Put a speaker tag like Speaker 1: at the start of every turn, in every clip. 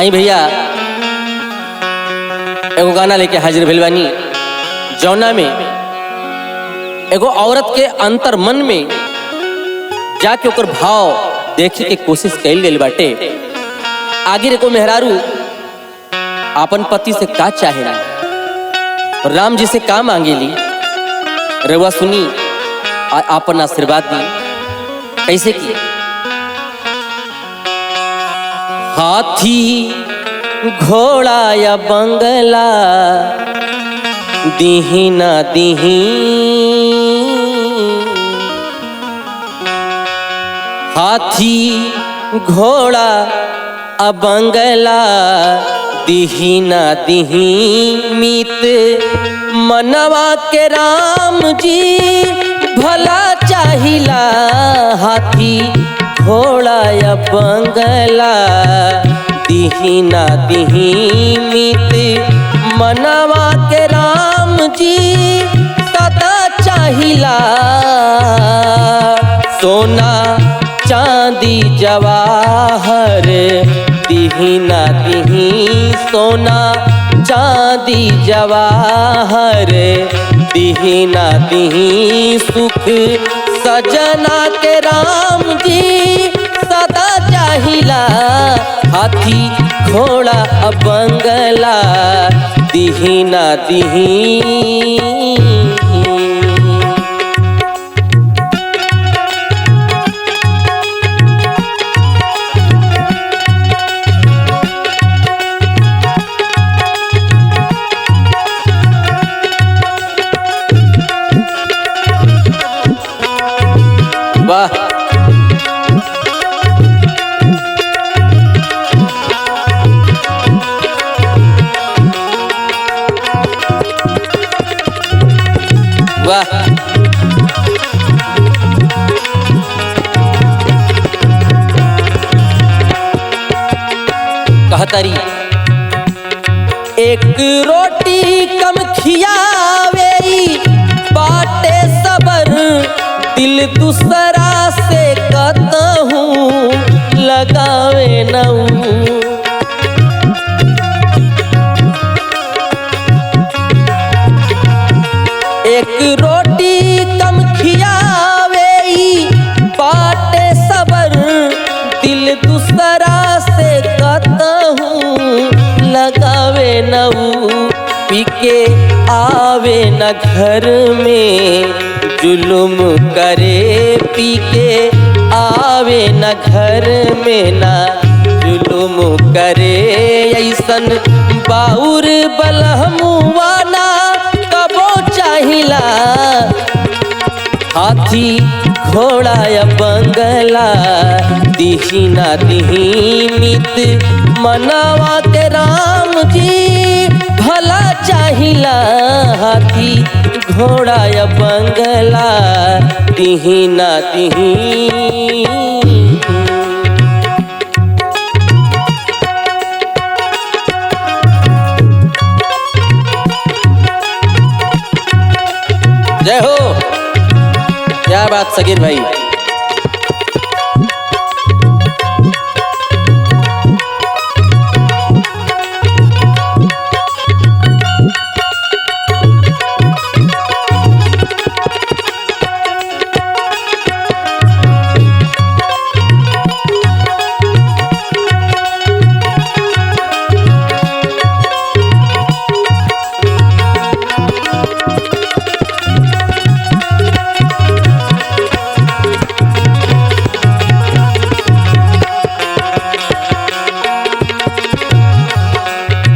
Speaker 1: आई भैया एगो गाना लेके हाजिर भेल बानी जौना में एगो औरत के अंतर मन में जाके ओकर भाव देखे के कोशिश कैल गेल बाटे। आगे को मेहरारू अपन पति से का चाहेला, राम जी से का मांगेली, रउआ सुनी आपन आशीर्वाद दी। कैसे की हाथी घोड़ा या बंगला दीही ना दीही, हाथी घोड़ा आ बंगला दीही ना दीही, मीत मनवा के राम जी भला चाहिला। हाथी घोड़ा या बंगला दीही ना दीही, मीत मनवा के राम जी सदा चाहिला। सोना चांदी जवाहर दीही ना दीही, सोना चांदी जवाहर दीही ना दीही, सुख सजना के राम जी सदा चाहिला। हाथी घोड़ा बंगला दीही ना दीही। वाह वाह कहतारी एक रोटी कम खियावे बाटे सबर, दिल दूसरा से कतहूँ लगावे नऊ। एक रोटी कम खियावे बाटे सबर, दिल दूसरा से कतहूँ लगावे नऊ। पी के आवे न घर में जुलुम करे, पी के आवे न घर में ना जुलुम करे। ऐसन बाउर बलहमुआ ना कबो चाहिला। हाथी घोड़ा या बंगला दीही ना दीही, मीत मनवा के राम जी भला चाहिला। हाथी घोड़ा या बंगला दीही ना दीही। जय हो, क्या बात सगीर भाई।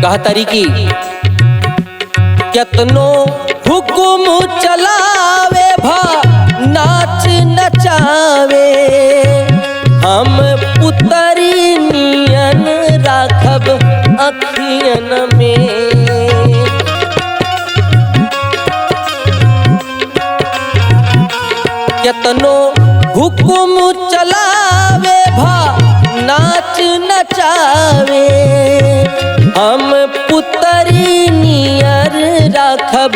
Speaker 1: कहतारी की कितनो हुकुम चलावे भा नाच नचावे, हम पुतरी नियन राखब अखियन में। कितनो हुकुम चलावे भा नाच नचावे, हम पुतरी नियर राखब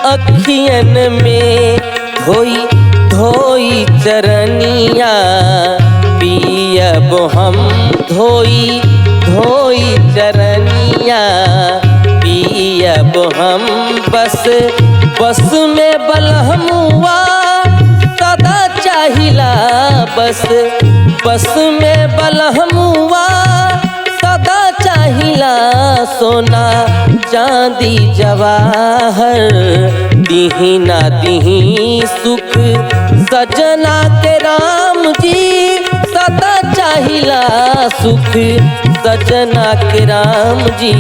Speaker 1: अखियन में। धोई धोई चरनिया पियब हम, धोई धोई चरनिया पियब हम बस बस में बलहमुआ सदा चाहिला बस बस में बलहमुआ सदा चाहिला सोना चांदी जवाहर दिही ना दिही सुख सजना के राम जी सदा चाहिला सुख सजना के राम जी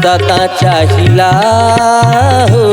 Speaker 1: सदा चाहिला हो।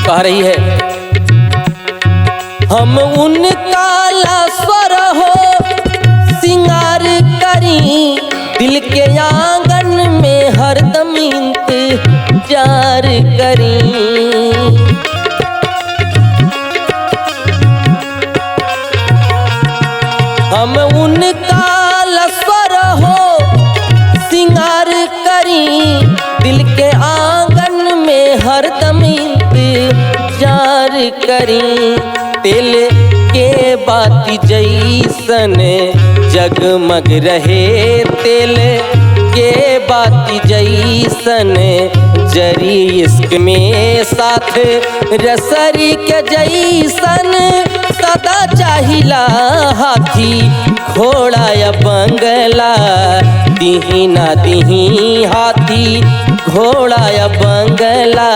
Speaker 1: कह रही है हम उनका लास्वर हो सिंगार करी दिल के आंगन में हरदम इंतजार करी हम उनका लास्वर हो सिंगार करी दिल के आंगन में हरदम जार करी तिल के बाती जैसन जगमग रहे तिल के बाती जैसन जरी इश्क में साथ रसरी के जैसन सदा चाहिला हाथी घोड़ा या बंगला दिही ना दिही हाथी घोड़ा या बंगला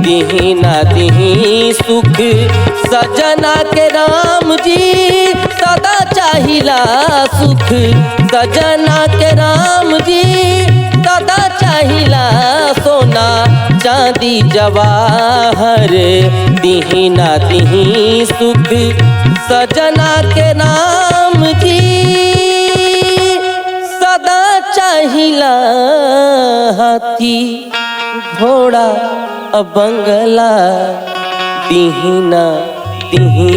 Speaker 1: दिही ना दिही सुख सजना के राम जी सदा चाहिला सुख सजना के राम जी सदा चाहिला सोना चांदी जवाहर दिही ना दिही सुख सजना के राम जी सदा चाहिला हाथी घोड़ा बंगला दिही ना दिही